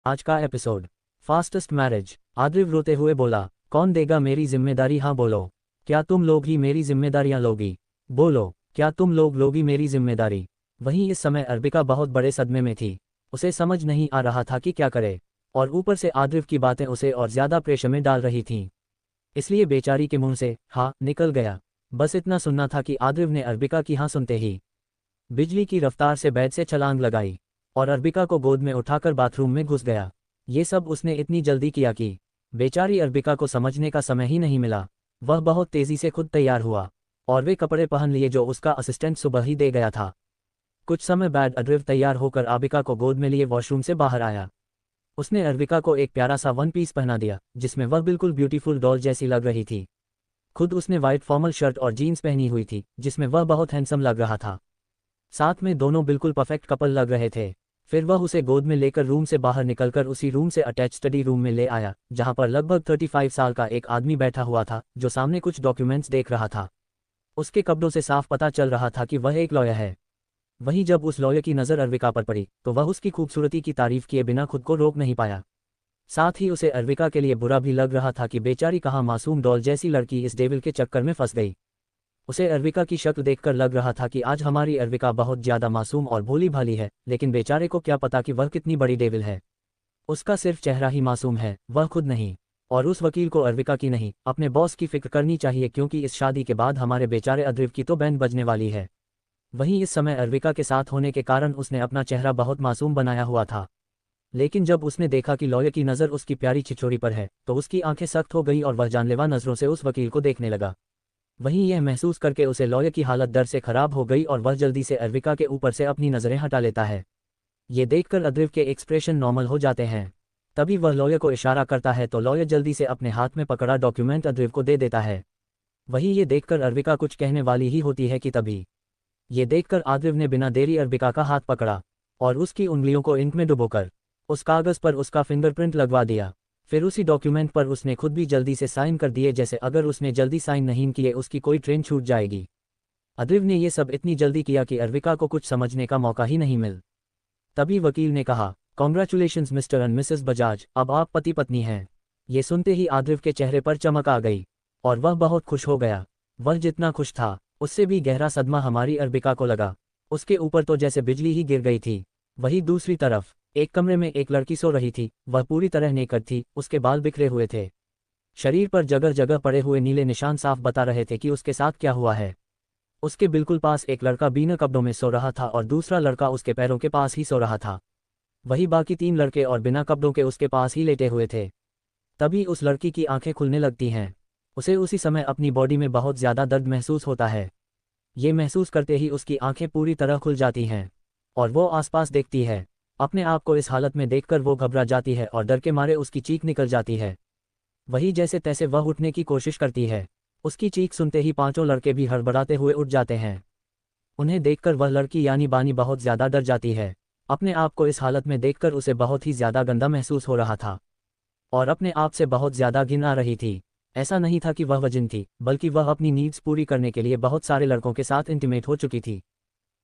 आज का episode fastest marriage. आद्रिव रोते हुए बोला, कौन देगा मेरी जिम्मेदारी? हाँ बोलो, क्या तुम लोग ही मेरी जिम्मेदारियां लोगी? बोलो, क्या तुम लोग लोगी मेरी जिम्मेदारी? वहीं इस समय अर्बिका बहुत बड़े सदमे में थी। उसे समझ नहीं आ रहा था कि क्या करे, और ऊपर से आद्रिव की बातें उसे और ज्यादा प्रेशर में डाल रही थीं। इसलिए बेचारी के मुंह से हाँ निकल गया। बस इतना सुनना था कि आद्रिव ने अर्बिका की हाँ सुनते ही बिजली की रफ्तार से बेड से छलांग लगाई और अर्बिका को गोद में उठाकर बाथरूम में घुस गया। ये सब उसने इतनी जल्दी किया कि बेचारी अर्बिका को समझने का समय ही नहीं मिला। वह बहुत तेजी से खुद तैयार हुआ और वे कपड़े पहन लिए जो उसका असिस्टेंट सुबह ही दे गया था। कुछ समय बाद आद्रिव तैयार होकर अर्बिका को गोद में लिए वॉशरूम से बाहर आया। उसने अर्बिका को एक प्यारा सा वन पीस पहना दिया जिसमें वह बिल्कुल ब्यूटीफुल डॉल जैसी लग रही थी। खुद उसने वाइट फॉर्मल शर्ट और जीन्स पहनी हुई थी जिसमें वह बहुत हैंडसम लग रहा था। साथ में दोनों बिल्कुल परफेक्ट कपल लग रहे थे। फिर वह उसे गोद में लेकर रूम से बाहर निकलकर उसी रूम से अटैच स्टडी रूम में ले आया जहां पर लगभग 35 साल का एक आदमी बैठा हुआ था जो सामने कुछ डॉक्यूमेंट्स देख रहा था। उसके कपड़ों से साफ पता चल रहा था कि वह एक लॉयर है। वहीं जब उस लॉयर की नज़र अर्बिका पर पड़ी तो वह उसकी खूबसूरती की तारीफ किए बिना खुद को रोक नहीं पाया। साथ ही उसे अर्बिका के लिए बुरा भी लग रहा था कि बेचारी कहाँ मासूम डॉल जैसी लड़की इस डेविल के चक्कर में फंस गई। उसे अर्बिका की शक्ल देखकर लग रहा था कि आज हमारी अर्बिका बहुत ज्यादा मासूम और भोली भाली है, लेकिन बेचारे को क्या पता कि वह कितनी बड़ी डेविल है। उसका सिर्फ चेहरा ही मासूम है, वह खुद नहीं। और उस वकील को अर्बिका की नहीं अपने बॉस की फिक्र करनी चाहिए क्योंकि इस शादी के बाद हमारे बेचारे आद्रिव की तो बैंड बजने वाली है। वहीं इस समय अर्बिका के साथ होने के कारण उसने अपना चेहरा बहुत मासूम बनाया हुआ था। लेकिन जब उसने देखा कि लॉयर की नज़र उसकी प्यारी छिछोरी पर है तो उसकी आंखें सख्त हो गई और वह जानलेवा नज़रों से उस वकील को देखने लगा। वहीं यह महसूस करके उसे लॉयर की हालत डर से खराब हो गई और वह जल्दी से अर्बिका के ऊपर से अपनी नज़रें हटा लेता है। ये देखकर आद्रिव के एक्सप्रेशन नॉर्मल हो जाते हैं। तभी वह लॉयर को इशारा करता है तो लॉयर जल्दी से अपने हाथ में पकड़ा डॉक्यूमेंट आद्रिव को दे देता है। वहीं ये देखकर अर्बिका कुछ कहने वाली ही होती है कि तभी ये देखकर आद्रिव ने बिना देरी अर्बिका का हाथ पकड़ा और उसकी उंगलियों को इंक में डुबोकर उस कागज़ पर उसका फिंगरप्रिंट लगवा दिया। फिर उसी डॉक्यूमेंट पर उसने खुद भी जल्दी से साइन कर दिए जैसे अगर उसने जल्दी साइन नहीं किए उसकी कोई ट्रेन छूट जाएगी। आद्रिव ने ये सब इतनी जल्दी किया कि अर्बिका को कुछ समझने का मौका ही नहीं मिल। तभी वकील ने कहा, congratulations mister and Mrs Bajaj, अब आप पति पत्नी हैं। ये सुनते ही आद्रिव के चेहरे पर चमक आ गई और वह बहुत खुश हो गया। वह जितना खुश था उससे भी गहरा सदमा हमारी अर्बिका को लगा। उसके ऊपर तो जैसे बिजली ही गिर गई थी। वहीं दूसरी तरफ एक कमरे में एक लड़की सो रही थी। वह पूरी तरह नेकड थी, उसके बाल बिखरे हुए थे। शरीर पर जगह जगह पड़े हुए नीले निशान साफ बता रहे थे कि उसके साथ क्या हुआ है। उसके बिल्कुल पास एक लड़का बिना कपड़ों में सो रहा था और दूसरा लड़का उसके पैरों के पास ही सो रहा था। वहीं बाकी 3 लड़के और बिना कपड़ों के उसके पास ही लेटे हुए थे। तभी उस लड़की की आंखें खुलने लगती हैं। उसे उसी समय अपनी बॉडी में बहुत ज़्यादा दर्द महसूस होता है। ये महसूस करते ही उसकी आंखें पूरी तरह खुल जाती हैं और वो आसपास देखती है। अपने आप को इस हालत में देखकर वो घबरा जाती है और डर के मारे उसकी चीख निकल जाती है। वही जैसे तैसे वह उठने की कोशिश करती है। उसकी चीख सुनते ही 5 लड़के भी हड़बड़ाते हुए उठ जाते हैं। उन्हें देखकर वह लड़की यानी बानी बहुत ज़्यादा डर जाती है। अपने आप को इस हालत में देखकर उसे बहुत ही ज़्यादा गंदा महसूस हो रहा था और अपने आप से बहुत ज़्यादा घिन आ रही थी। ऐसा नहीं था कि वह वजिन थी, बल्कि वह अपनी नीड्स पूरी करने के लिए बहुत सारे लड़कों के साथ इंटीमेट हो चुकी थी।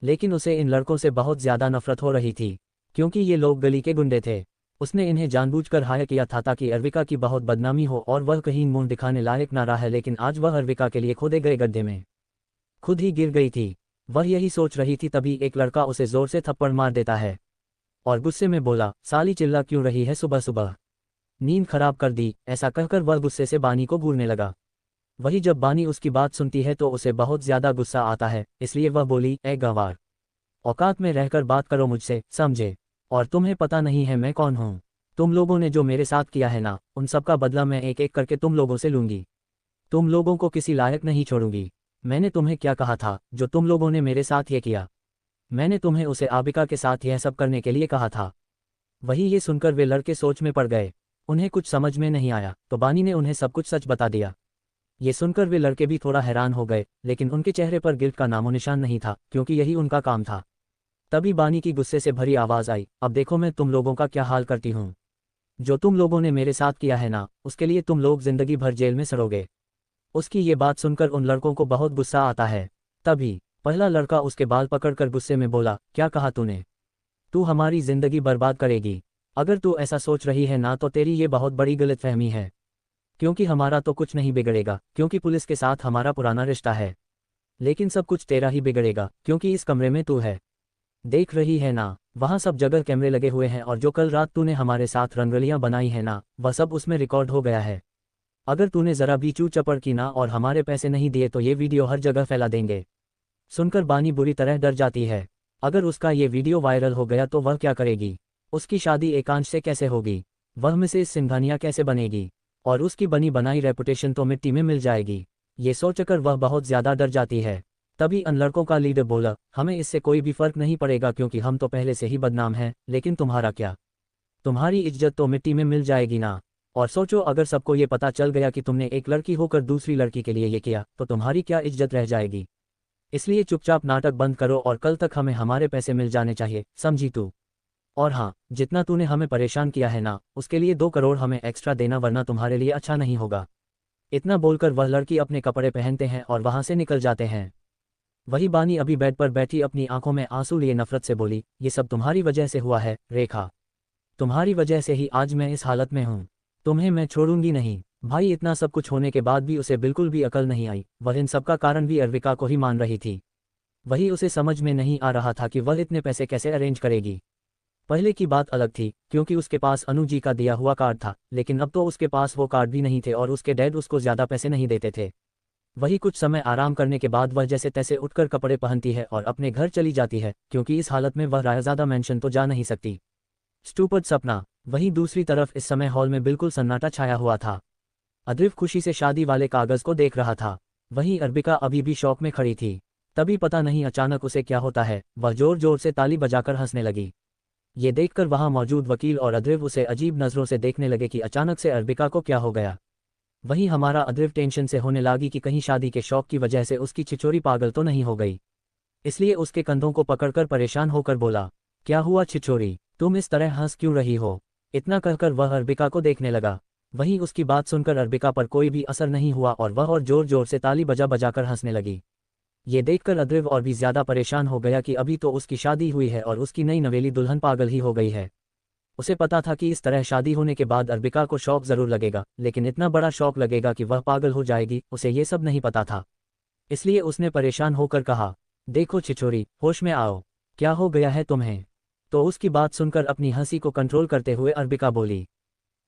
लेकिन उसे इन लड़कों से बहुत ज़्यादा नफरत हो रही थी क्योंकि ये लोग गली के गुंडे थे। उसने इन्हें जानबूझकर हायर किया था ताकि अर्बिका की बहुत बदनामी हो और वह कहीं मुंह दिखाने लायक ना रहा, लेकिन आज वह अर्बिका के लिए खोदे गए गड्ढे में खुद ही गिर गई थी। वह यही सोच रही थी तभी एक लड़का उसे जोर से थप्पड़ मार देता है और गुस्से में बोला, साली चिल्ला क्यों रही है सुबह सुबह, नींद खराब कर दी। ऐसा कहकर वह गुस्से से बानी को घूरने लगा। वही जब बानी उसकी बात सुनती है तो उसे बहुत ज्यादा गुस्सा आता है, इसलिए वह बोली, ए गंवार, औकात में रहकर बात करो मुझसे, समझे? और तुम्हें पता नहीं है मैं कौन हूँ? तुम लोगों ने जो मेरे साथ किया है ना, उन सब का बदला मैं एक एक करके तुम लोगों से लूंगी। तुम लोगों को किसी लायक नहीं छोड़ूंगी। मैंने तुम्हें क्या कहा था जो तुम लोगों ने मेरे साथ ये किया? मैंने तुम्हें उसे आबिका के साथ यह सब करने के लिए कहा था। वही ये सुनकर वे लड़के सोच में पड़ गए। उन्हें कुछ समझ में नहीं आया तो बानी ने उन्हें सब कुछ सच बता दिया। ये सुनकर वे लड़के भी थोड़ा हैरान हो गए, लेकिन उनके चेहरे पर गिल्ट का नामो निशान नहीं था क्योंकि यही उनका काम था। तभी बानी की गुस्से से भरी आवाज़ आई, अब देखो मैं तुम लोगों का क्या हाल करती हूँ। जो तुम लोगों ने मेरे साथ किया है ना, उसके लिए तुम लोग जिंदगी भर जेल में सड़ोगे। उसकी ये बात सुनकर उन लड़कों को बहुत गुस्सा आता है। तभी पहला लड़का उसके बाल पकड़कर गुस्से में बोला, क्या कहा तूने? तू हमारी जिंदगी बर्बाद करेगी। अगर तू ऐसा सोच रही है ना तो तेरी ये बहुत बड़ी गलतफहमी है, क्योंकि हमारा तो कुछ नहीं बिगड़ेगा क्योंकि पुलिस के साथ हमारा पुराना रिश्ता है, लेकिन सब कुछ तेरा ही बिगड़ेगा क्योंकि इस कमरे में तू है। देख रही है ना, वहाँ सब जगह कैमरे लगे हुए हैं और जो कल रात तूने हमारे साथ रंगोलियाँ बनाई है ना, वह सब उसमें रिकॉर्ड हो गया है। अगर तूने जरा भी चू चपड़ की ना और हमारे पैसे नहीं दिए तो ये वीडियो हर जगह फैला देंगे। सुनकर बानी बुरी तरह डर जाती है। अगर उसका ये वीडियो वायरल हो गया तो वह क्या करेगी? उसकी शादी एकांश से कैसे होगी? वह मिसेस सिंघानिया कैसे बनेगी? और उसकी बनी बनाई रेपुटेशन तो मिट्टी में मिल जाएगी। ये सोचकर वह बहुत ज्यादा डर जाती है। तभी अन लड़कों का लीडर बोला, हमें इससे कोई भी फर्क नहीं पड़ेगा क्योंकि हम तो पहले से ही बदनाम हैं, लेकिन तुम्हारा क्या? तुम्हारी इज्जत तो मिट्टी में मिल जाएगी ना। और सोचो अगर सबको ये पता चल गया कि तुमने एक लड़की होकर दूसरी लड़की के लिए ये किया तो तुम्हारी क्या इज्जत रह जाएगी। इसलिए चुपचाप नाटक बंद करो और कल तक हमें हमारे पैसे मिल जाने चाहिए, समझी तू? और हाँ, जितना तूने हमें परेशान किया है ना, उसके लिए 2 करोड़ हमें एक्स्ट्रा देना वरना तुम्हारे लिए अच्छा नहीं होगा। इतना बोलकर वह लड़की अपने कपड़े पहनते हैं और वहां से निकल जाते हैं। वही बानी अभी बेड पर बैठी अपनी आंखों में आंसू लिए नफरत से बोली, ये सब तुम्हारी वजह से हुआ है रेखा। तुम्हारी वजह से ही आज मैं इस हालत में हूँ। तुम्हें मैं छोड़ूंगी नहीं। भाई इतना सब कुछ होने के बाद भी उसे बिल्कुल भी अकल नहीं आई। वह इन सब का कारण भी अर्विका को ही मान रही थी। वही उसे समझ में नहीं आ रहा था कि वह इतने पैसे कैसे अरेंज करेगी। पहले की बात अलग थी क्योंकि उसके पास अनु जी का दिया हुआ कार्ड था, लेकिन अब तो उसके पास वो कार्ड भी नहीं थे और उसके डैड उसको ज्यादा पैसे नहीं देते थे। वही कुछ समय आराम करने के बाद वह जैसे तैसे उठकर कपड़े पहनती है और अपने घर चली जाती है क्योंकि इस हालत में वह रायज़ादा मेंशन तो जा नहीं सकती। स्टूपिड सपना। वहीं दूसरी तरफ इस समय हॉल में बिल्कुल सन्नाटा छाया हुआ था। अद्रिव खुशी से शादी वाले कागज को देख रहा था। वहीं अर्बिका अभी भी शौक में खड़ी थी। तभी पता नहीं अचानक उसे क्या होता है, वह जोर जोर से ताली बजाकर हंसने लगी। ये देखकर वहां मौजूद वकील और अद्रिव उसे अजीब नजरों से देखने लगे कि अचानक से अर्बिका को क्या हो गया। वहीं हमारा अद्रिव टेंशन से होने लगी कि कहीं शादी के शौक की वजह से उसकी छिछोरी पागल तो नहीं हो गई। इसलिए उसके कंधों को पकड़कर परेशान होकर बोला, क्या हुआ छिछोरी, तुम इस तरह हंस क्यों रही हो? इतना कहकर वह अर्बिका को देखने लगा। वहीं उसकी बात सुनकर अर्बिका पर कोई भी असर नहीं हुआ और वह और जोर जोर से ताली बजा बजाकर हंसने लगी। ये देखकर अद्रिव और भी ज्यादा परेशान हो गया कि अभी तो उसकी शादी हुई है और उसकी नई नवेली दुल्हन पागल ही हो गई है। उसे पता था कि इस तरह शादी होने के बाद अर्बिका को शौक जरूर लगेगा, लेकिन इतना बड़ा शौक लगेगा कि वह पागल हो जाएगी, उसे ये सब नहीं पता था। इसलिए उसने परेशान होकर कहा, देखो छिछोरी, होश में आओ, क्या हो गया है तुम्हें? तो उसकी बात सुनकर अपनी हंसी को कंट्रोल करते हुए अर्बिका बोली,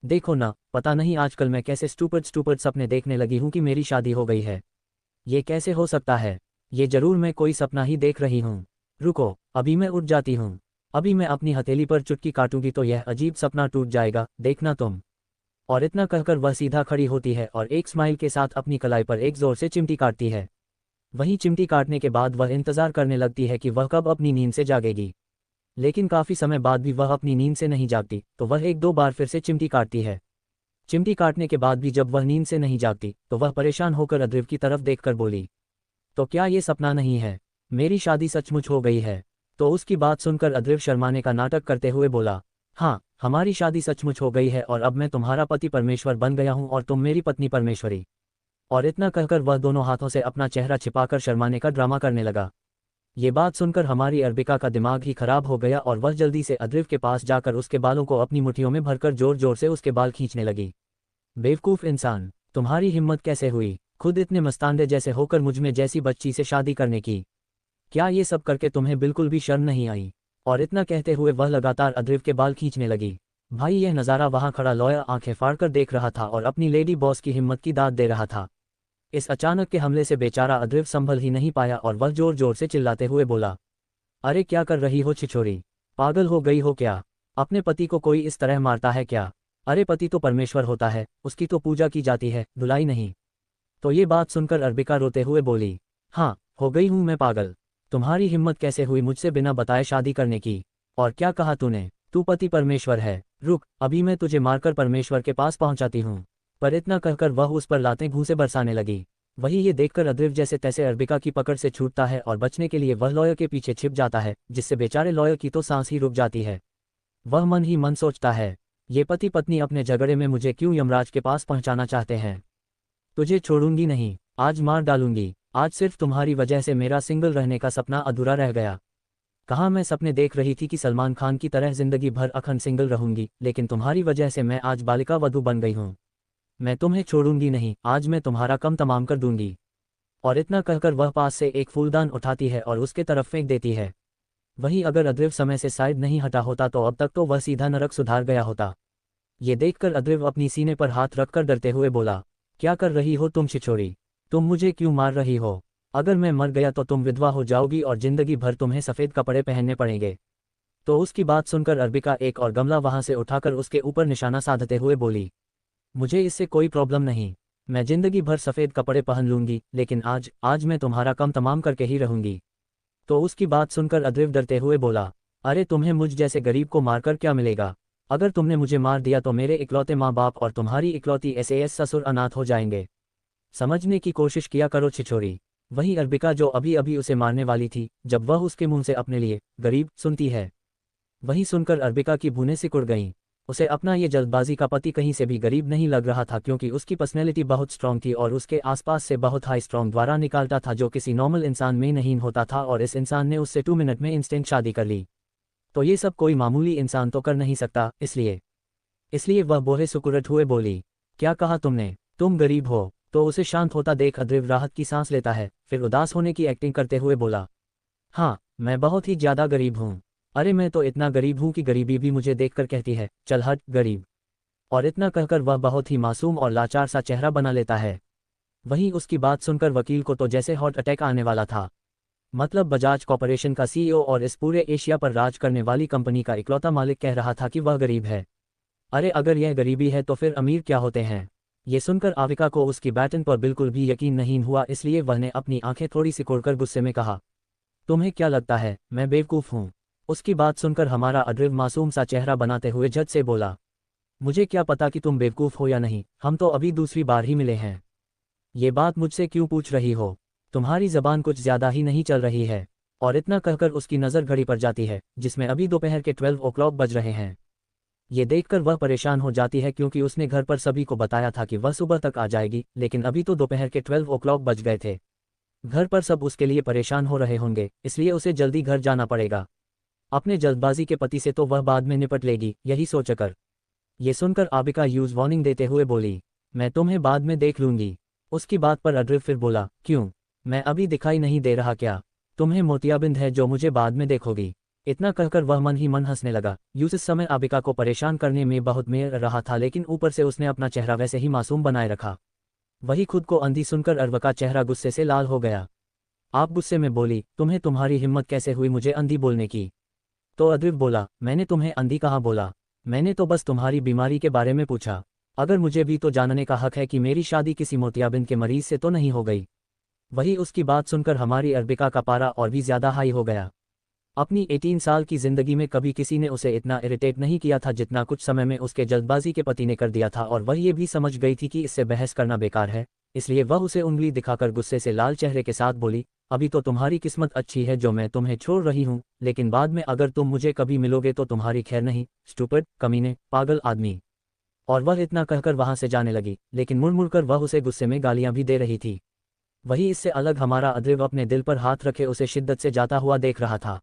देखो ना, पता नहीं आजकल मैं कैसे स्टूपिड सपने देखने लगी हूँ कि मेरी शादी हो गई है। ये कैसे हो सकता है? ये जरूर मैं कोई सपना ही देख रही हूँ। रुको, अभी मैं उठ जाती हूँ। अभी मैं अपनी हथेली पर चुटकी काटूंगी तो यह अजीब सपना टूट जाएगा, देखना तुम। और इतना कहकर वह सीधा खड़ी होती है और एक स्माइल के साथ अपनी कलाई पर एक जोर से चिमटी काटती है। वहीं चिमटी काटने के बाद वह इंतजार करने लगती है कि वह कब अपनी नींद से जागेगी। लेकिन काफी समय बाद भी वह अपनी नींद से नहीं जागती, तो वह 1-2 बार फिर से चिमटी काटती है। चिमटी काटने के बाद भी जब वह नींद से नहीं जागती तो वह परेशान होकर अद्रिव की तरफ देखकर बोली, तो क्या ये सपना नहीं है? मेरी शादी सचमुच हो गई है? तो उसकी बात सुनकर अद्रिव शर्माने का नाटक करते हुए बोला, हाँ, हमारी शादी सचमुच हो गई है और अब मैं तुम्हारा पति परमेश्वर बन गया हूँ और तुम मेरी पत्नी परमेश्वरी। और इतना कहकर वह दोनों हाथों से अपना चेहरा छिपाकर शर्माने का ड्रामा करने लगा। ये बात सुनकर हमारी अर्बिका का दिमाग ही खराब हो गया और वह जल्दी से अद्रिव के पास जाकर उसके बालों को अपनी मुट्ठियों में भरकर जोर जोर से उसके बाल खींचने लगी। बेवकूफ़ इंसान, तुम्हारी हिम्मत कैसे हुई खुद इतने मस्तानदे जैसे होकर मुझमें जैसी बच्ची से शादी करने की? क्या ये सब करके तुम्हें बिल्कुल भी शर्म नहीं आई? और इतना कहते हुए वह लगातार अद्रिव के बाल खींचने लगी। भाई यह नज़ारा वहां खड़ा लॉयर आंखें फाड़कर देख रहा था और अपनी लेडी बॉस की हिम्मत की दाद दे रहा था। इस अचानक के हमले से बेचारा अद्रिव संभल ही नहीं पाया और वह जोर जोर से चिल्लाते हुए बोला, अरे क्या कर रही हो छिछोरी, पागल हो गई हो क्या? अपने पति को कोई इस तरह मारता है क्या? अरे पति तो परमेश्वर होता है, उसकी तो पूजा की जाती है, धुलाई नहीं। तो ये बात सुनकर अर्बिका रोते हुए बोली, हाँ, हो गई हूँ मैं पागल। तुम्हारी हिम्मत कैसे हुई मुझसे बिना बताए शादी करने की? और क्या कहा तूने? तू पति परमेश्वर है? रुक, अभी मैं तुझे मारकर परमेश्वर के पास पहुंचाती हूँ। पर इतना कहकर वह उस पर लातें घूंसे बरसाने लगी। वही ये देखकर अद्रिव जैसे तैसे अर्बिका की पकड़ से छूटता है और बचने के लिए वह लॉयर के पीछे छिप जाता है, जिससे बेचारे लॉयर की तो सांस ही रुक जाती है। वह मन ही मन सोचता है, ये पति पत्नी अपने झगड़े में मुझे क्यों यमराज के पास पहुंचाना चाहते हैं? तुझे छोड़ूंगी नहीं, आज मार डालूंगी। आज सिर्फ तुम्हारी वजह से मेरा सिंगल रहने का सपना अधूरा रह गया। कहाँ मैं सपने देख रही थी कि सलमान खान की तरह जिंदगी भर अखंड सिंगल रहूंगी, लेकिन तुम्हारी वजह से मैं आज बालिका वधू बन गई हूँ। मैं तुम्हें छोड़ूंगी नहीं, आज मैं तुम्हारा कम तमाम कर दूंगी। और इतना कहकर वह पास से एक फूलदान उठाती है और उसके तरफ फेंक देती है। वहीं अगर अद्रिव समय से साइड नहीं हटा होता तो अब तक तो वह सीधा नरक सुधार गया होता। ये देखकर अद्रिव अपनी सीने पर हाथ रखकर डरते हुए बोला, क्या कर रही हो तुम छिछोरी? तुम मुझे क्यों मार रही हो? अगर मैं मर गया तो तुम विधवा हो जाओगी और जिंदगी भर तुम्हें सफ़ेद कपड़े पहनने पड़ेंगे। तो उसकी बात सुनकर अर्बिका एक और गमला वहां से उठाकर उसके ऊपर निशाना साधते हुए बोली, मुझे इससे कोई प्रॉब्लम नहीं, मैं जिंदगी भर सफ़ेद कपड़े पहन लूंगी, लेकिन आज मैं तुम्हारा कम तमाम करके ही रहूंगी। तो उसकी बात सुनकर अद्रिव डरते हुए बोला, अरे तुम्हें मुझ जैसे गरीब को मारकर क्या मिलेगा? अगर तुमने मुझे मार दिया तो मेरे इकलौते माँ बाप और तुम्हारी इकलौती एसएएस ससुर अनाथ हो जाएंगे। समझने की कोशिश किया करो छिछोरी। वहीं अर्बिका जो अभी अभी उसे मारने वाली थी, जब वह उसके मुंह से अपने लिए गरीब सुनती है, वहीं सुनकर अर्बिका की भूनें सिकुड़ गईं। उसे अपना ये जल्दबाजी का पति कहीं से भी गरीब नहीं लग रहा था, क्योंकि उसकी पर्सनैलिटी बहुत स्ट्रांग थी और उसके आसपास से बहुत हाई स्ट्रांग द्वारा निकालता था जो किसी नॉर्मल इंसान में नहीं होता था, और इस इंसान ने उससे 2 मिनट में इंस्टेंट शादी कर ली। तो ये सब कोई मामूली इंसान तो कर नहीं सकता, इसलिए वह बोहे सुकुरट हुए बोली, क्या कहा तुमने? तुम गरीब हो? तो उसे शांत होता देख अद्रिव राहत की सांस लेता है, फिर उदास होने की एक्टिंग करते हुए बोला, हाँ मैं बहुत ही ज़्यादा गरीब हूँ। अरे मैं तो इतना गरीब हूँ कि गरीबी भी मुझे देखकर कहती है, चल हट गरीब। और इतना कहकर वह बहुत ही मासूम और लाचार सा चेहरा बना लेता है। वहीं उसकी बात सुनकर वकील को तो जैसे हार्ट अटैक आने वाला था। मतलब बजाज कॉर्पोरेशन का सीईओ और इस पूरे एशिया पर राज करने वाली कंपनी का इकलौता मालिक कह रहा था कि वह गरीब है। अरे अगर यह गरीबी है तो फिर अमीर क्या होते हैं? ये सुनकर आविका को उसकी बैटन पर बिल्कुल भी यकीन नहीं हुआ, इसलिए वह ने अपनी आंखें थोड़ी सिकोड़कर गुस्से में कहा, तुम्हें क्या लगता है मैं बेवकूफ़ हूँ? उसकी बात सुनकर हमारा अद्रिव मासूम सा चेहरा बनाते हुए झट से बोला, मुझे क्या पता कि तुम बेवकूफ़ हो या नहीं, हम तो अभी दूसरी बार ही मिले हैं। ये बात मुझसे क्यों पूछ रही हो? तुम्हारी ज़बान कुछ ज़्यादा ही नहीं चल रही है। और इतना कहकर उसकी नज़र घड़ी पर जाती है, जिसमें अभी दोपहर के 12 o'clock बज रहे हैं। ये देखकर वह परेशान हो जाती है, क्योंकि उसने घर पर सभी को बताया था कि वह सुबह तक आ जाएगी, लेकिन अभी तो दोपहर के 12 o'clock बज गए थे। घर पर सब उसके लिए परेशान हो रहे होंगे, इसलिए उसे जल्दी घर जाना पड़ेगा। अपने जल्दबाजी के पति से तो वह बाद में निपट लेगी, यही सोचकर। ये सुनकर आबिका यूज वार्निंग देते हुए बोली, मैं तुम्हें बाद में देख लूंगी। उसकी बात पर अद्रिव फिर बोला, क्यों? मैं अभी दिखाई नहीं दे रहा क्या? तुम्हें मोतियाबिंद है जो मुझे बाद में देखोगी? इतना कहकर वह मन ही मन हंसने लगा। यूस इस समय आबिका को परेशान करने में बहुत मेर रहा था, लेकिन ऊपर से उसने अपना चेहरा वैसे ही मासूम बनाए रखा। वही खुद को अंधी सुनकर अर्व का चेहरा गुस्से से लाल हो गया। आप गुस्से में बोली, तुम्हें तुम्हारी हिम्मत कैसे हुई मुझे अंधी बोलने की? तो अद्रिव बोला, मैंने तुम्हें अंधी कहाँ बोला? मैंने तो बस तुम्हारी बीमारी के बारे में पूछा। अगर मुझे भी तो जानने का हक है कि मेरी शादी किसी मोतियाबिंद के मरीज से तो नहीं हो गई। वही उसकी बात सुनकर हमारी अर्बिका का पारा और भी ज्यादा हाई हो गया। अपनी 18 साल की जिंदगी में कभी किसी ने उसे इतना इरिटेट नहीं किया था जितना कुछ समय में उसके जल्दबाजी के पति ने कर दिया था, और वह ये भी समझ गई थी कि इससे बहस करना बेकार है, इसलिए वह उसे उंगली दिखाकर गुस्से से लाल चेहरे के साथ बोली, अभी तो तुम्हारी किस्मत अच्छी है जो मैं तुम्हें छोड़ रही हूँ, लेकिन बाद में अगर तुम मुझे कभी मिलोगे तो तुम्हारी खैर नहीं, स्टूपिड, कमीने, पागल आदमी। और वह इतना कहकर वहां से जाने लगी, लेकिन मुड़ मुड़कर वह उसे गुस्से में गालियां भी दे रही थी। वही इससे अलग हमारा अद्रिव अपने दिल पर हाथ रखे उसे शिद्दत से जाता हुआ देख रहा था।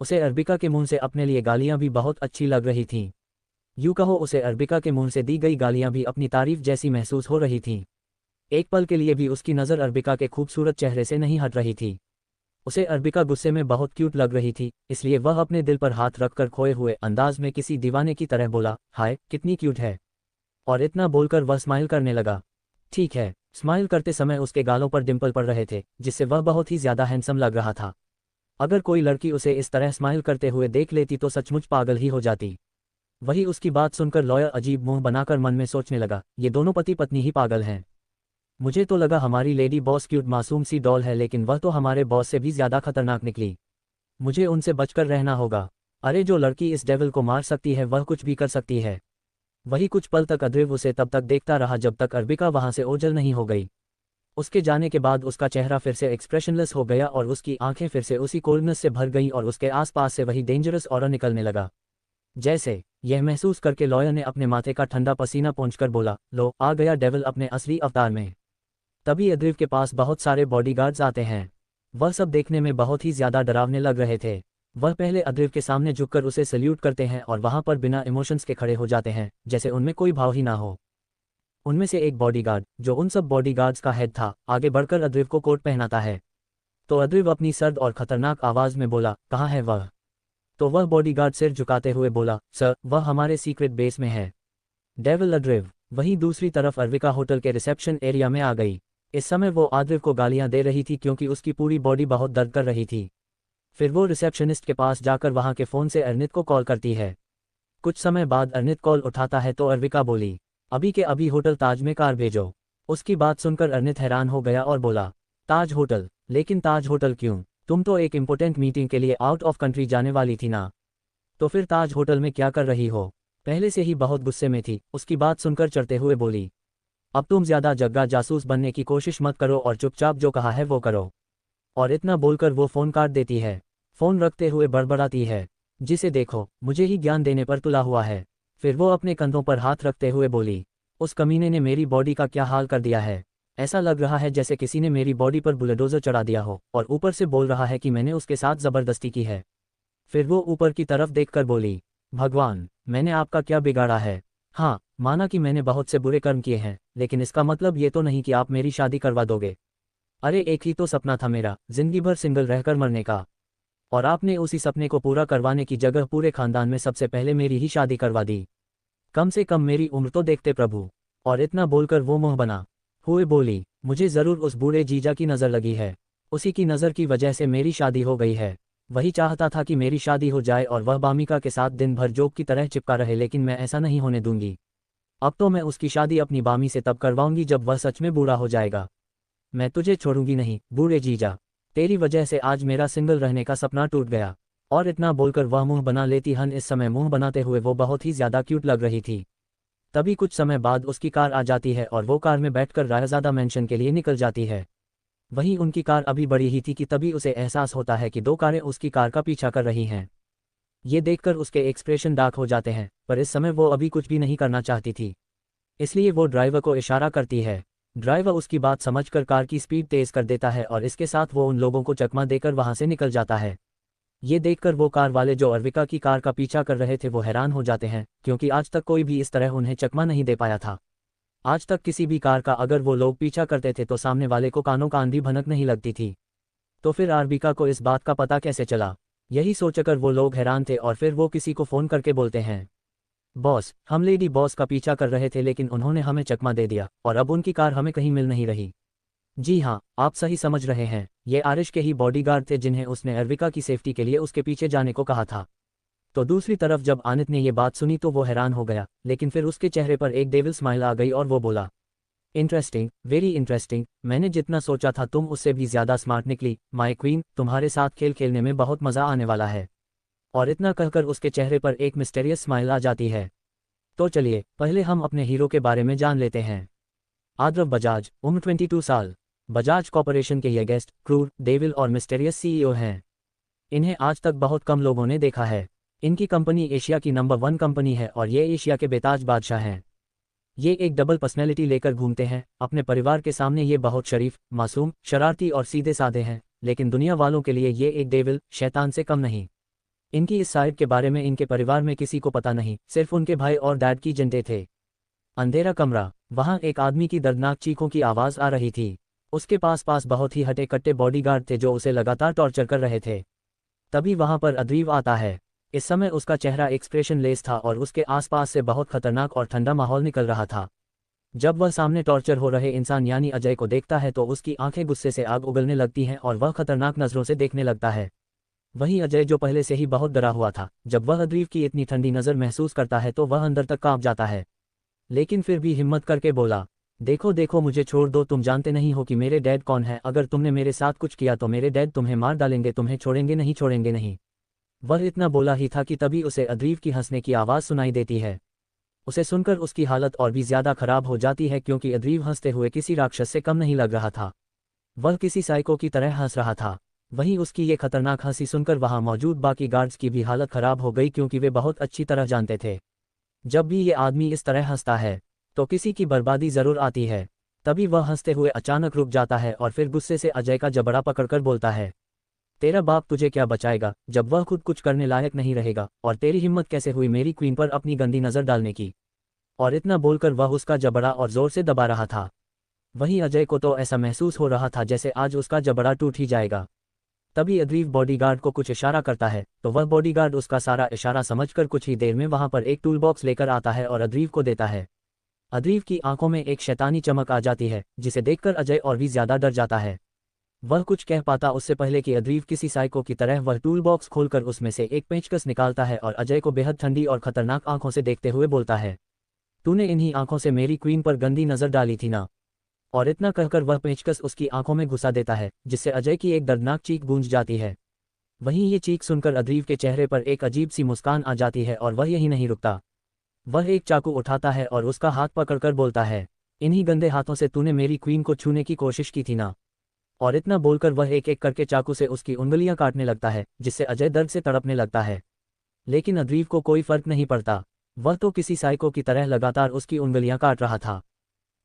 उसे अर्बिका के मुंह से अपने लिए गालियां भी बहुत अच्छी लग रही थीं। यूं कहो उसे अर्बिका के मुंह से दी गई गालियां भी अपनी तारीफ जैसी महसूस हो रही थीं। एक पल के लिए भी उसकी नज़र अर्बिका के खूबसूरत चेहरे से नहीं हट रही थी। उसे अर्बिका गुस्से में बहुत क्यूट लग रही थी, इसलिए वह अपने दिल पर हाथ रखकर खोए हुए अंदाज में किसी दीवाने की तरह बोला, हाय कितनी क्यूट है। और इतना बोलकर वह स्माइल करने लगा। ठीक है, स्माइल करते समय उसके गालों पर डिंपल पड़ रहे थे, जिससे वह बहुत ही ज्यादा हैंडसम लग रहा था। अगर कोई लड़की उसे इस तरह स्माइल करते हुए देख लेती तो सचमुच पागल ही हो जाती। वही उसकी बात सुनकर लॉयर अजीब मुंह बनाकर मन में सोचने लगा, ये दोनों पति पत्नी ही पागल हैं। मुझे तो लगा हमारी लेडी बॉस क्यूट मासूम सी डॉल है, लेकिन वह तो हमारे बॉस से भी ज्यादा खतरनाक निकली। मुझे उनसे बचकर रहना होगा। अरे जो लड़की इस डेविल को मार सकती है वह कुछ भी कर सकती है। वही कुछ पल तक अद्रिव उसे तब तक देखता रहा जब तक अर्बिका वहां से ओझल नहीं हो गई। उसके जाने के बाद उसका चेहरा फिर से एक्सप्रेशनलेस हो गया और उसकी आंखें फिर से उसी कोल्डनेस से भर गईं और उसके आसपास से वही डेंजरस ऑरा निकलने लगा। जैसे यह महसूस करके लॉयर ने अपने माथे का ठंडा पसीना पोंछकर बोला, लो आ गया डेविल अपने असली अवतार में। तभी अद्रिव के पास बहुत सारे बॉडीगार्ड्स आते हैं। वह सब देखने में बहुत ही ज्यादा डरावने लग रहे थे। वह पहले अद्रिव के सामने झुककर उसे सल्यूट करते हैं और वहां पर बिना इमोशंस के खड़े हो जाते हैं, जैसे उनमें कोई भाव ही ना हो। उनमें से एक बॉडीगार्ड, जो उन सब बॉडीगार्ड्स का हेड था, आगे बढ़कर अद्रिव को कोट पहनाता है। तो अद्रिव अपनी सर्द और खतरनाक आवाज में बोला, कहाँ है वह? तो वह बॉडीगार्ड सिर झुकाते हुए बोला, सर, वह हमारे सीक्रेट बेस में है। डेविल अद्रिव। वहीं दूसरी तरफ अर्विका होटल के रिसेप्शन एरिया में आ गई। इस समय वो आद्रिव को गालियां दे रही थी क्योंकि उसकी पूरी बॉडी बहुत दर्द कर रही थी। फिर वो रिसेप्शनिस्ट के पास जाकर वहां के फ़ोन से अर्नित को कॉल करती है। कुछ समय बाद अर्नित कॉल उठाता है तो अर्विका बोली, अभी के अभी होटल ताज में कार भेजो। उसकी बात सुनकर अर्नित हैरान हो गया और बोला, ताज होटल? लेकिन ताज होटल क्यों? तुम तो एक इम्पोर्टेंट मीटिंग के लिए आउट ऑफ कंट्री जाने वाली थी ना। तो फिर ताज होटल में क्या कर रही हो? पहले से ही बहुत गुस्से में थी। उसकी बात सुनकर चढ़ते हुए बोली, अब तुम ज्यादा जग्गा जासूस बनने की कोशिश मत करो और चुपचाप जो कहा है वो करो। और इतना बोलकर वो फ़ोन काट देती है। फ़ोन रखते हुए बड़बड़ाती है, जिसे देखो, मुझे ही ज्ञान देने पर तुला हुआ है। फिर वो अपने कंधों पर हाथ रखते हुए बोली, उस कमीने ने मेरी बॉडी का क्या हाल कर दिया है। ऐसा लग रहा है जैसे किसी ने मेरी बॉडी पर बुलडोजर चढ़ा दिया हो, और ऊपर से बोल रहा है कि मैंने उसके साथ ज़बरदस्ती की है। फिर वो ऊपर की तरफ देखकर बोली, भगवान, मैंने आपका क्या बिगाड़ा है? हाँ, माना कि मैंने बहुत से बुरे कर्म किए हैं, लेकिन इसका मतलब ये तो नहीं कि आप मेरी शादी करवा दोगे। अरे एक ही तो सपना था मेरा, जिंदगी भर सिंगल रहकर मरने का। और आपने उसी सपने को पूरा करवाने की जगह पूरे खानदान में सबसे पहले मेरी ही शादी करवा दी। कम से कम मेरी उम्र तो देखते प्रभु। और इतना बोलकर वो मुंह बना हुए बोली, मुझे ज़रूर उस बूढ़े जीजा की नज़र लगी है। उसी की नज़र की वजह से मेरी शादी हो गई है। वही चाहता था कि मेरी शादी हो जाए और वह बामिका के साथ दिन भर जोक की तरह चिपका रहे, लेकिन मैं ऐसा नहीं होने दूंगी। अब तो मैं उसकी शादी अपनी बामी से तब करवाऊंगी जब वह सच में बूढ़ा हो जाएगा। मैं तुझे छोड़ूंगी नहीं, बूढ़े जीजा। तेरी वजह से आज मेरा सिंगल रहने का सपना टूट गया। और इतना बोलकर वह मुंह बना लेती। हन इस समय मुंह बनाते हुए वो बहुत ही ज्यादा क्यूट लग रही थी। तभी कुछ समय बाद उसकी कार आ जाती है और वो कार में बैठकर रायज़ादा मैंशन के लिए निकल जाती है। वहीं उनकी कार अभी बड़ी ही थी कि तभी उसे एहसास होता है कि दो कारें उसकी कार का पीछा कर रही हैं। ये देखकर उसके एक्सप्रेशन डार्क हो जाते हैं, पर इस समय वो अभी कुछ भी नहीं करना चाहती थी। इसलिए वो ड्राइवर को इशारा करती है। ड्राइवर उसकी बात समझकर कार की स्पीड तेज कर देता है और इसके साथ वो उन लोगों को चकमा देकर वहां से निकल जाता है। ये देखकर वो कार वाले जो अर्विका की कार का पीछा कर रहे थे वो हैरान हो जाते हैं, क्योंकि आज तक कोई भी इस तरह उन्हें चकमा नहीं दे पाया था। आज तक किसी भी कार का अगर वो लोग पीछा करते थे तो सामने वाले को कानों का आंधी भनक नहीं लगती थी। तो फिर अर्विका को इस बात का पता कैसे चला? यही सोचकर वो लोग हैरान थे और फिर वो किसी को फ़ोन करके बोलते हैं, बॉस, हम लेडी बॉस का पीछा कर रहे थे लेकिन उन्होंने हमें चकमा दे दिया और अब उनकी कार हमें कहीं मिल नहीं रही। जी हाँ, आप सही समझ रहे हैं, ये आरिश के ही बॉडीगार्ड थे जिन्हें उसने अर्विका की सेफ्टी के लिए उसके पीछे जाने को कहा था। तो दूसरी तरफ जब आनित ने ये बात सुनी तो वो हैरान हो गया, लेकिन फिर उसके चेहरे पर एक डेविल स्माइल आ गई और वो बोला, इंटरेस्टिंग, वेरी इंटरेस्टिंग। मैंने जितना सोचा था तुम उससे भी ज़्यादा स्मार्ट निकली, माय क्वीन। तुम्हारे साथ खेल खेलने में बहुत मज़ा आने वाला है। और इतना कहकर उसके चेहरे पर एक मिस्टेरियस स्माइल आ जाती है। तो चलिए पहले हम अपने हीरो के बारे में जान लेते हैं। आद्रव बजाज, उम्र 22 साल। बजाज कॉर्पोरेशन के ये गेस्ट, क्रूर, डेविल और मिस्टेरियस सीईओ हैं। इन्हें आज तक बहुत कम लोगों ने देखा है। इनकी कंपनी एशिया की नंबर 1 कंपनी है और ये एशिया के बेताज बादशाह हैं। ये एक डबल पर्सनैलिटी लेकर घूमते हैं। अपने परिवार के सामने ये बहुत शरीफ, मासूम, शरारती और सीधे साधे हैं, लेकिन दुनिया वालों के लिए ये एक डेविल, शैतान से कम नहीं। इनकी इस साइड के बारे में इनके परिवार में किसी को पता नहीं, सिर्फ उनके भाई और डैड की जनते थे। अंधेरा कमरा। वहां एक आदमी की दर्दनाक चीखों की आवाज आ रही थी। उसके पास बहुत ही हटे कट्टे बॉडीगार्ड थे जो उसे लगातार टॉर्चर कर रहे थे। तभी वहां पर अद्रीव आता है। इस समय उसका चेहरा एक्सप्रेशन लेस था और उसके आसपास से बहुत खतरनाक और ठंडा माहौल निकल रहा था। जब वह सामने टॉर्चर हो रहे इंसान यानी अजय को देखता है तो उसकी आंखें गुस्से से आग उगलने लगती हैं और वह खतरनाक नजरों से देखने लगता है। वहीं अजय, जो पहले से ही बहुत डरा हुआ था, जब वह अद्रीव की इतनी ठंडी नज़र महसूस करता है तो वह अंदर तक कांप जाता है। लेकिन फिर भी हिम्मत करके बोला, देखो देखो, मुझे छोड़ दो। तुम जानते नहीं हो कि मेरे डैड कौन है। अगर तुमने मेरे साथ कुछ किया तो मेरे डैड तुम्हें मार डालेंगे, तुम्हें छोड़ेंगे नहीं, छोड़ेंगे नहीं। वह इतना बोला ही था कि तभी उसे अद्रीव की हंसने की आवाज़ सुनाई देती है। उसे सुनकर उसकी हालत और भी ज़्यादा खराब हो जाती है, क्योंकि अद्रीव हंसते हुए किसी राक्षस से कम नहीं लग रहा था। वह किसी साइको की तरह हंस रहा था। वहीं उसकी ये खतरनाक हंसी सुनकर वहां मौजूद बाकी गार्ड्स की भी हालत खराब हो गई, क्योंकि वे बहुत अच्छी तरह जानते थे जब भी ये आदमी इस तरह हंसता है तो किसी की बर्बादी ज़रूर आती है। तभी वह हंसते हुए अचानक रुक जाता है और फिर गुस्से से अजय का जबड़ा पकड़कर बोलता है, तेरा बाप तुझे क्या बचाएगा जब वह खुद कुछ करने लायक नहीं रहेगा, और तेरी हिम्मत कैसे हुई मेरी क्वीन पर अपनी गंदी नज़र डालने की। और इतना बोलकर वह उसका जबड़ा और जोर से दबा रहा था। वहीं अजय को तो ऐसा महसूस हो रहा था जैसे आज उसका जबड़ा टूट ही जाएगा। तभी अद्रीव बॉडीगार्ड को कुछ इशारा करता है, तो वह बॉडीगार्ड उसका सारा इशारा समझकर कुछ ही देर में वहां पर एक टूल बॉक्स लेकर आता है और अद्रीव को देता है। अद्रीव की आंखों में एक शैतानी चमक आ जाती है, जिसे देखकर अजय और भी ज्यादा डर जाता है। वह कुछ कह पाता उससे पहले कि अद्रीव किसी साइको की तरह वह टूल बॉक्स खोलकर उसमें से एक पेंचकस निकालता है और अजय को बेहद ठंडी और खतरनाक आंखों से देखते हुए बोलता है, तूने इन्हीं आंखों से मेरी क्वीन पर गंदी नजर डाली थी ना। और इतना कहकर वह पेंचकस उसकी आंखों में घुसा देता है, जिससे अजय की एक दर्दनाक चीख गूंज जाती है। वहीं ये चीख सुनकर अद्रीव के चेहरे पर एक अजीब सी मुस्कान आ जाती है और वह यही नहीं रुकता। वह एक चाकू उठाता है और उसका हाथ पकड़कर बोलता है, इन्हीं गंदे हाथों से तूने मेरी क्वीन को छूने की कोशिश की थी ना। और इतना बोलकर वह एक एक करके चाकू से उसकी उंगलियां काटने लगता है, जिससे अजय दर्द से तड़पने लगता है। लेकिन अद्रीव को कोई फर्क नहीं पड़ता। वह तो किसी साइको की तरह लगातार उसकी उंगलियां काट रहा था।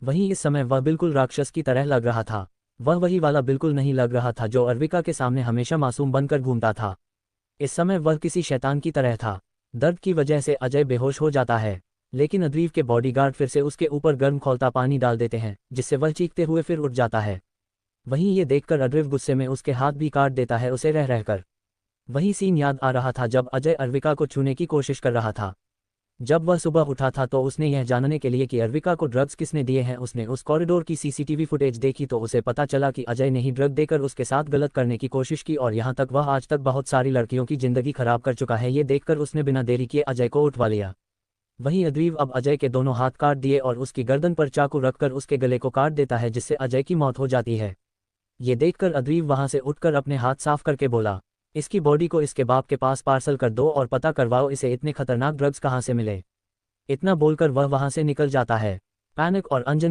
वहीं इस समय वह बिल्कुल राक्षस की तरह लग रहा था। वह वही वाला बिल्कुल नहीं लग रहा था जो अर्विका के सामने हमेशा मासूम बनकर घूमता था। इस समय वह किसी शैतान की तरह था। दर्द की वजह से अजय बेहोश हो जाता है, लेकिन अद्रीव के बॉडीगार्ड फिर से उसके ऊपर गर्म खौलता पानी डाल देते हैं, जिससे वह चीखते हुए फिर उठ जाता है। वहीं ये देखकर अद्रीव गुस्से में उसके हाथ भी काट देता है उसे रह रहकर। वही सीन याद आ रहा था जब अजय अर्विका को छूने की कोशिश कर रहा था। जब वह सुबह उठा था तो उसने यह जानने के लिए कि अर्विका को ड्रग्स किसने दिए हैं उसने उस कॉरिडोर की सीसीटीवी फुटेज देखी, तो उसे पता चला कि अजय ने ही ड्रग देकर उसके साथ गलत करने की कोशिश की, और यहाँ तक वह आज तक बहुत सारी लड़कियों की जिंदगी खराब कर चुका है। ये देखकर उसने बिना देरी किए अजय को उठवा लिया। वहीं अद्रीव अब अजय के दोनों हाथ काट दिए और उसकी गर्दन पर चाकू रखकर उसके गले को काट देता है, जिससे अजय की मौत हो जाती है। ये देखकर अद्रीव वहां से उठकर अपने हाथ साफ करके बोला, इसकी बॉडी को इसके बाप के पास पार्सल कर दो और पता करवाओ इसे इतने खतरनाक ड्रग्स कहाँ से मिले। इतना बोलकर वह वहां से निकल जाता है। पैनिक और अंजन